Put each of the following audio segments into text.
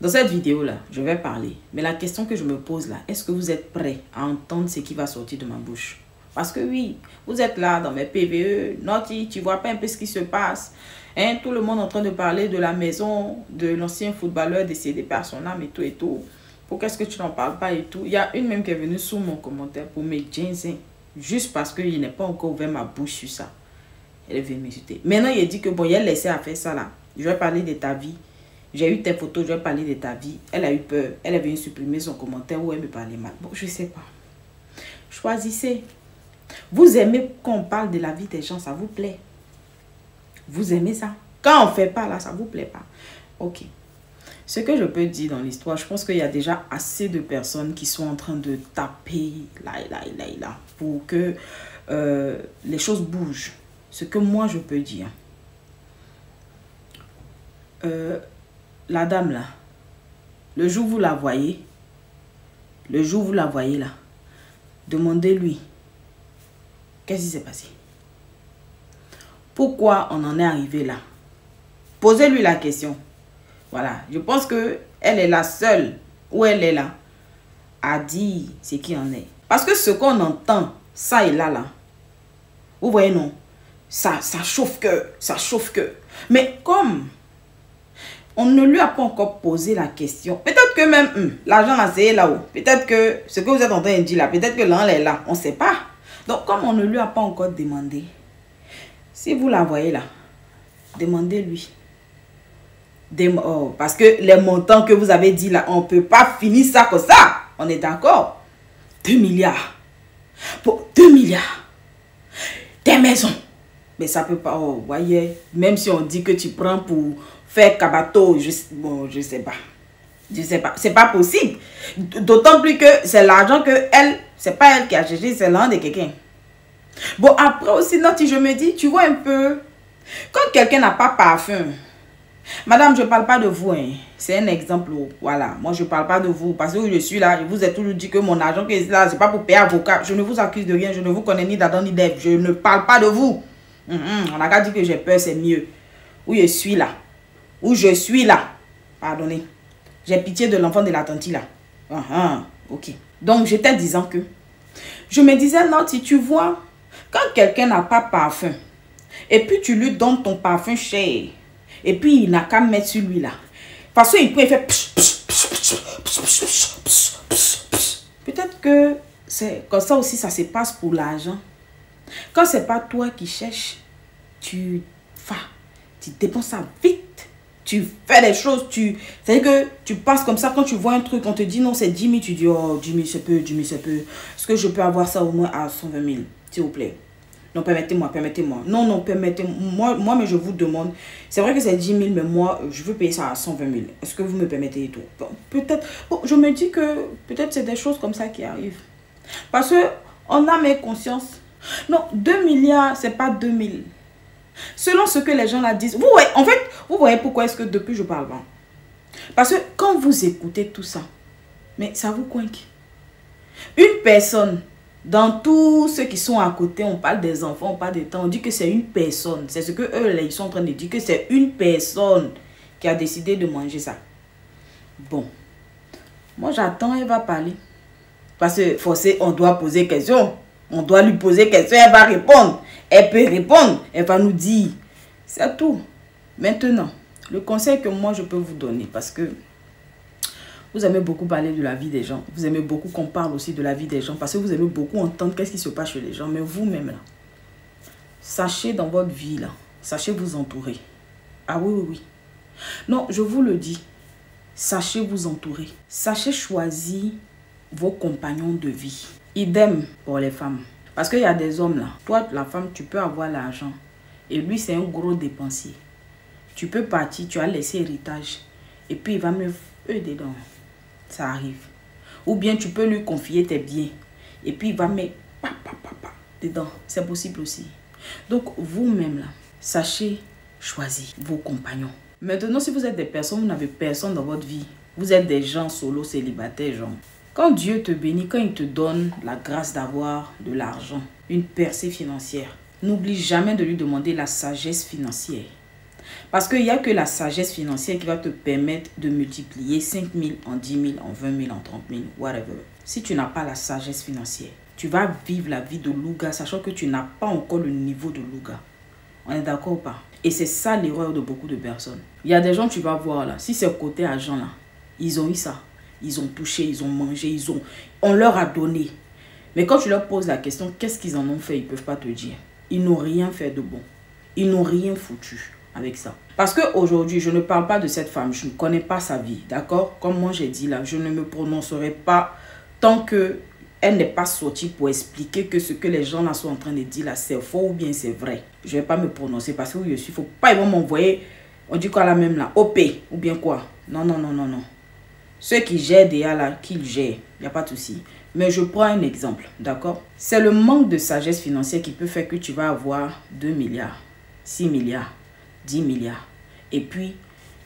Dans cette vidéo-là, je vais parler. Mais la question que je me pose là, est-ce que vous êtes prêts à entendre ce qui va sortir de ma bouche? Parce que oui, vous êtes là dans mes PVE, Naughty, tu vois pas un peu ce qui se passe. Hein, tout le monde est en train de parler de la maison de l'ancien footballeur décédé par son âme et tout et tout. Pourquoi est-ce que tu n'en parles pas et tout? Il y a une même qui est venue sous mon commentaire pour me ginzer. Juste parce qu'il n'est pas encore ouvert ma bouche sur ça. Elle est venue m'insulter. Maintenant, il a dit que bon, il a laissé à faire ça là. Je vais parler de ta vie. J'ai eu tes photos, je vais parler de ta vie. Elle a eu peur. Elle est venue supprimer son commentaire où elle me parlait mal. Bon, je sais pas. Choisissez. Vous aimez qu'on parle de la vie des gens, ça vous plaît? Vous aimez ça? Quand on ne fait pas là, ça vous plaît pas? Ok. Ce que je peux dire dans l'histoire, je pense qu'il y a déjà assez de personnes qui sont en train de taper là, pour que les choses bougent. Ce que moi je peux dire. La dame là, le jour où vous la voyez, là, demandez-lui, qu'est-ce qui s'est passé? Pourquoi on en est arrivé là? Posez-lui la question. Voilà, je pense que elle est la seule, où elle est là, à dire ce qui en est. Parce que ce qu'on entend, ça et là, vous voyez non, ça chauffe que. Mais comme on ne lui a pas encore posé la question, peut-être que même l'argent là c'est là-haut, peut-être que ce que vous êtes en train de dire là, peut-être que l'an est là, on ne sait pas. Donc comme on ne lui a pas encore demandé, si vous la voyez là, demandez-lui. Parce que les montants que vous avez dit là, on ne peut pas finir ça comme ça. On est d'accord? 2 milliards. Pour 2 milliards. Des maisons. Mais ça peut pas. Oh, voyez, même si on dit que tu prends pour faire cabato, je sais pas. Je sais pas. C'est pas possible. D'autant plus que c'est l'argent que elle, c'est pas elle qui a cherché, c'est l'argent de quelqu'un. Bon, après aussi, Naughty, je me dis, tu vois un peu, quand quelqu'un n'a pas parfum, madame, je ne parle pas de vous, hein. C'est un exemple, voilà. Moi, je ne parle pas de vous, parce que je suis là, je vous ai toujours dit que mon argent qui est là, ce n'est pas pour payer avocat. Je ne vous accuse de rien, je ne vous connais ni d'Adam ni d'Ève. Je ne parle pas de vous. On n'a qu'à dire que j'ai peur, c'est mieux. Où je suis là. Pardonnez. J'ai pitié de l'enfant de la tante là. Ok. Donc, j'étais disant que, je me disais, non, si tu vois, quand quelqu'un n'a pas parfum, et puis tu lui donnes ton parfum cher, et puis il n'a qu'à mettre sur lui là. Parce qu'il peut faire... Peut-être que c'est comme ça aussi, ça se passe pour l'argent. Quand c'est pas toi qui cherches, tu dépenses ça vite. Tu fais des choses, c'est-à-dire que tu passes comme ça, quand tu vois un truc, on te dit non, c'est 10 000, tu dis oh, 10 000, c'est peu, 10 000, c'est peu. Est-ce que je peux avoir ça au moins à 120 000, s'il vous plaît? Non, permettez-moi. Non, permettez-moi. Moi, mais je vous demande. C'est vrai que c'est 10 000, mais moi, je veux payer ça à 120 000. Est-ce que vous me permettez et tout? Bon, peut-être. Bon, je me dis que peut-être c'est des choses comme ça qui arrivent. Parce que on a mes consciences. Non, 2 milliards, c'est pas 2 000. Selon ce que les gens là disent. Vous voyez, en fait, vous voyez pourquoi est-ce que depuis je parle pas? Parce que quand vous écoutez tout ça, mais ça vous coinque. Une personne. Dans tous ceux qui sont à côté, on parle des enfants, on parle des temps, on dit que c'est une personne. C'est ce que eux, là, ils sont en train de dire, que c'est une personne qui a décidé de manger ça. Bon. Moi, j'attends, elle va parler. Parce que forcé, on doit poser question. On doit lui poser question, elle va répondre. Elle peut répondre, elle va nous dire. C'est tout. Maintenant, le conseil que moi, je peux vous donner, parce que vous aimez beaucoup parler de la vie des gens. Vous aimez beaucoup qu'on parle aussi de la vie des gens. Parce que vous aimez beaucoup entendre qu'est-ce qui se passe chez les gens. Mais vous-même, là, sachez dans votre vie, là, sachez vous entourer. Ah oui. Non, je vous le dis. Sachez vous entourer. Sachez choisir vos compagnons de vie. Idem pour les femmes. Parce qu'il y a des hommes, là. Toi, la femme, tu peux avoir l'argent. Et lui, c'est un gros dépensier. Tu peux partir, tu as laissé héritage. Et puis, il va me... eux dedans. Ça arrive. Ou bien tu peux lui confier tes biens. Et puis il va mettre dedans. C'est possible aussi. Donc vous-même là, sachez choisir vos compagnons. Maintenant, si vous êtes des personnes, vous n'avez personne dans votre vie. Vous êtes des gens solo, célibataires, genre. Quand Dieu te bénit, quand il te donne la grâce d'avoir de l'argent, une percée financière, n'oublie jamais de lui demander la sagesse financière. Parce qu'il n'y a que la sagesse financière qui va te permettre de multiplier 5 000 en 10 000, en 20 000, en 30 000, whatever. Si tu n'as pas la sagesse financière, tu vas vivre la vie de louga, sachant que tu n'as pas encore le niveau de louga. On est d'accord ou pas? Et c'est ça l'erreur de beaucoup de personnes. Il y a des gens, tu vas voir là, si c'est côté argent là, ils ont eu ça. Ils ont touché, ils ont mangé, on leur a donné. Mais quand tu leur poses la question, qu'est-ce qu'ils en ont fait, ils ne peuvent pas te dire. Ils n'ont rien fait de bon. Ils n'ont rien foutu avec ça. Parce qu'aujourd'hui, je ne parle pas de cette femme, je ne connais pas sa vie, d'accord? Comme moi j'ai dit là, je ne me prononcerai pas tant qu'elle n'est pas sortie pour expliquer que ce que les gens là sont en train de dire là, c'est faux ou bien c'est vrai. Je ne vais pas me prononcer parce que je suis, faut pas, ils vont m'envoyer, on dit quoi là même là, OP ou bien quoi? Non, non, non, non, non. Ceux qui gèrent déjà là, qu'ils gèrent, il n'y a pas de souci. Mais je prends un exemple, d'accord? C'est le manque de sagesse financière qui peut faire que tu vas avoir 2 milliards, 6 milliards, 10 milliards. Et puis,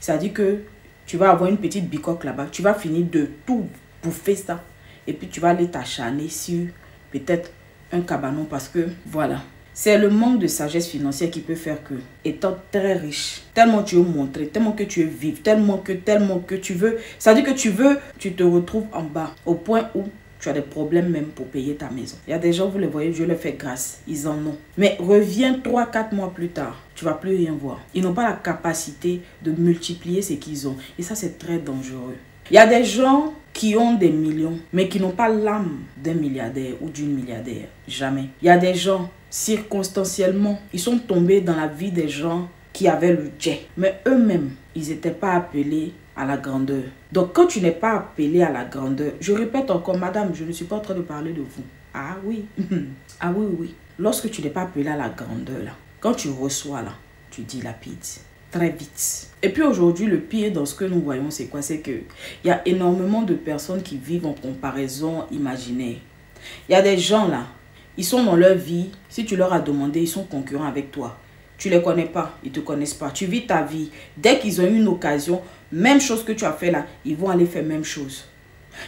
ça dit que tu vas avoir une petite bicoque là-bas. Tu vas finir de tout bouffer ça. Et puis, tu vas aller t'acharner sur peut-être un cabanon parce que, voilà. C'est le manque de sagesse financière qui peut faire que, étant très riche, tellement tu veux montrer, tellement que tu veux vivre, tellement que tu veux, ça dit que tu te retrouves en bas, au point où tu as des problèmes même pour payer ta maison. Il y a des gens, vous les voyez, Dieu leur fait grâce, ils en ont. Mais reviens 3-4 mois plus tard, tu ne vas plus rien voir. Ils n'ont pas la capacité de multiplier ce qu'ils ont. Et ça, c'est très dangereux. Il y a des gens qui ont des millions, mais qui n'ont pas l'âme d'un milliardaire ou d'une milliardaire. Jamais. Il y a des gens, circonstanciellement, ils sont tombés dans la vie des gens qui avaient le jet. Mais eux-mêmes, ils n'étaient pas appelés à la grandeur. Donc, quand tu n'es pas appelé à la grandeur, je répète encore, madame, je ne suis pas en train de parler de vous. Ah oui, ah oui, oui. Lorsque tu n'es pas appelé à la grandeur, là, quand tu reçois, là, tu dilapides très vite. Et puis aujourd'hui, le pire dans ce que nous voyons, c'est quoi? C'est qu'il y a énormément de personnes qui vivent en comparaison imaginaire. Il y a des gens là, ils sont dans leur vie, si tu leur as demandé, ils sont concurrents avec toi. Tu ne les connais pas, ils ne te connaissent pas. Tu vis ta vie. Dès qu'ils ont eu une occasion, même chose que tu as fait là, ils vont aller faire même chose.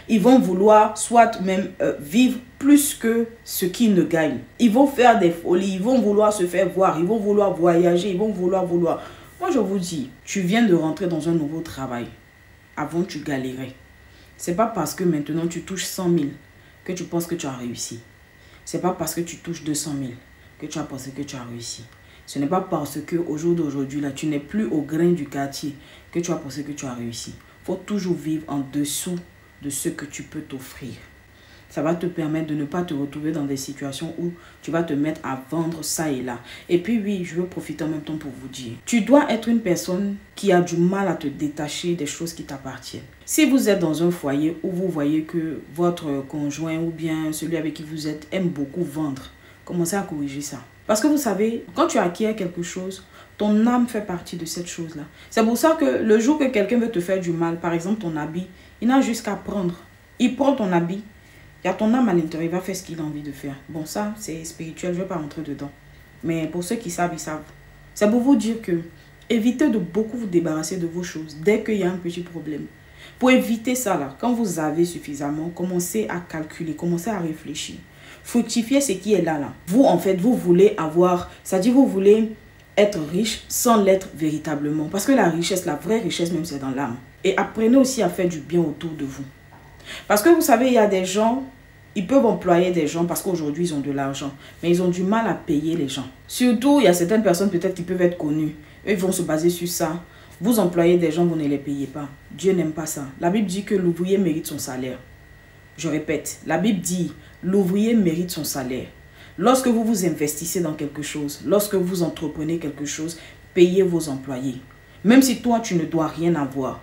Ils vont vouloir soit même vivre plus que ce qu'ils ne gagnent. Ils vont faire des folies, ils vont vouloir se faire voir, ils vont vouloir voyager, ils vont vouloir. Moi, je vous dis, tu viens de rentrer dans un nouveau travail. Avant, tu galérais. Ce n'est pas parce que maintenant tu touches 100 000 que tu penses que tu as réussi. Ce n'est pas parce que tu touches 200 000 que tu as pensé que tu as réussi. Ce n'est pas parce qu'au jour d'aujourd'hui, là, tu n'es plus au grain du quartier que tu as pensé que tu as réussi. Il faut toujours vivre en dessous de ce que tu peux t'offrir. Ça va te permettre de ne pas te retrouver dans des situations où tu vas te mettre à vendre ça et là. Et puis oui, je veux profiter en même temps pour vous dire. Tu dois être une personne qui a du mal à te détacher des choses qui t'appartiennent. Si vous êtes dans un foyer où vous voyez que votre conjoint ou bien celui avec qui vous êtes aime beaucoup vendre, commencez à corriger ça. Parce que vous savez, quand tu acquiers quelque chose, ton âme fait partie de cette chose-là. C'est pour ça que le jour que quelqu'un veut te faire du mal, par exemple ton habit, il n'a juste qu'à prendre. Il prend ton habit. Il y a ton âme à l'intérieur, il va faire ce qu'il a envie de faire. Bon, ça, c'est spirituel, je ne vais pas rentrer dedans. Mais pour ceux qui savent, ils savent. C'est pour vous dire que évitez de beaucoup vous débarrasser de vos choses dès qu'il y a un petit problème. Pour éviter ça, là, quand vous avez suffisamment, commencez à calculer, commencez à réfléchir. Fructifiez ce qui est là, là. Vous, en fait, vous voulez avoir, c'est-à-dire vous voulez être riche sans l'être véritablement. Parce que la richesse, la vraie richesse même, c'est dans l'âme. Et apprenez aussi à faire du bien autour de vous. Parce que vous savez, il y a des gens, ils peuvent employer des gens parce qu'aujourd'hui, ils ont de l'argent. Mais ils ont du mal à payer les gens. Surtout, il y a certaines personnes peut-être qui peuvent être connues. Eux, ils vont se baser sur ça. Vous employez des gens, vous ne les payez pas. Dieu n'aime pas ça. La Bible dit que l'ouvrier mérite son salaire. Je répète, la Bible dit, l'ouvrier mérite son salaire. Lorsque vous vous investissez dans quelque chose, lorsque vous entreprenez quelque chose, payez vos employés. Même si toi, tu ne dois rien avoir.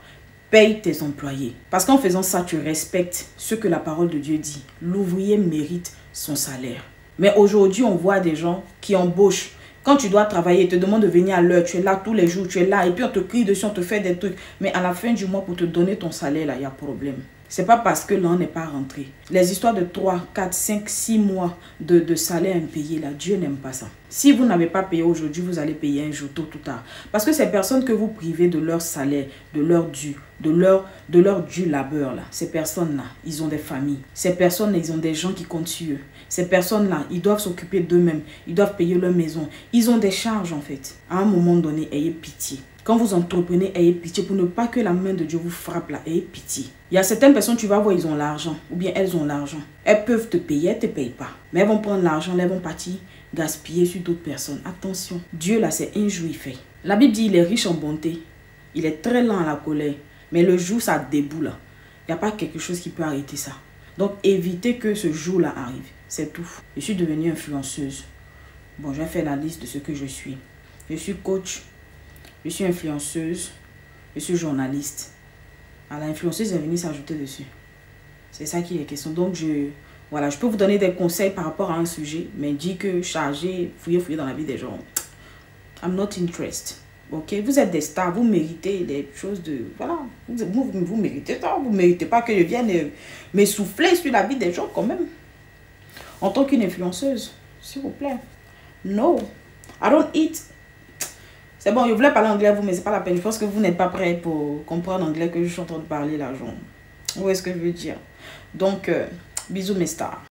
Paye tes employés. Parce qu'en faisant ça, tu respectes ce que la parole de Dieu dit. L'ouvrier mérite son salaire. Mais aujourd'hui, on voit des gens qui embauchent. Quand tu dois travailler, ils te demandent de venir à l'heure. Tu es là tous les jours, tu es là. Et puis on te crie dessus, on te fait des trucs. Mais à la fin du mois, pour te donner ton salaire, là, il y a problème. C'est pas parce que l'an n'est pas rentré. Les histoires de 3, 4, 5, 6 mois de salaire impayé, là, Dieu n'aime pas ça. Si vous n'avez pas payé aujourd'hui, vous allez payer un jour, tôt ou tard. Parce que ces personnes que vous privez de leur salaire, de leur dû, de leur dû labeur, là, ces personnes-là, ils ont des familles. Ces personnes-là, ils ont des gens qui comptent sur eux. Ces personnes-là, ils doivent s'occuper d'eux-mêmes. Ils doivent payer leur maison. Ils ont des charges, en fait. À un moment donné, ayez pitié. Quand vous entreprenez, ayez pitié pour ne pas que la main de Dieu vous frappe là. Ayez pitié. Il y a certaines personnes, tu vas voir, ils ont l'argent. Ou bien elles ont l'argent. Elles peuvent te payer, elles ne te payent pas. Mais elles vont prendre l'argent, elles vont partir gaspiller sur d'autres personnes. Attention. Dieu là, c'est un jour il fait. La Bible dit, il est riche en bonté. Il est très lent à la colère. Mais le jour, ça déboule là. Il n'y a pas quelque chose qui peut arrêter ça. Donc, évitez que ce jour-là arrive. C'est tout. Je suis devenue influenceuse. Bon, je vais faire la liste de ce que je suis. Je suis coach. Je suis influenceuse. Je suis journaliste. Alors, l'influenceuse est venue s'ajouter dessus. C'est ça qui est question. Donc, voilà, je peux vous donner des conseils par rapport à un sujet. Mais dire que charger, fouiller dans la vie des gens. I'm not interested. Ok, vous êtes des stars, vous méritez des choses de... Voilà, vous méritez ça. Vous ne méritez pas que je vienne m'essouffler sur la vie des gens quand même. En tant qu'une influenceuse, s'il vous plaît. No, I don't eat. C'est bon, je voulais parler anglais à vous, mais c'est pas la peine. Je pense que vous n'êtes pas prêts pour comprendre l'anglais que je suis en train de parler là. Où est-ce que je veux dire? Donc, bisous mes stars.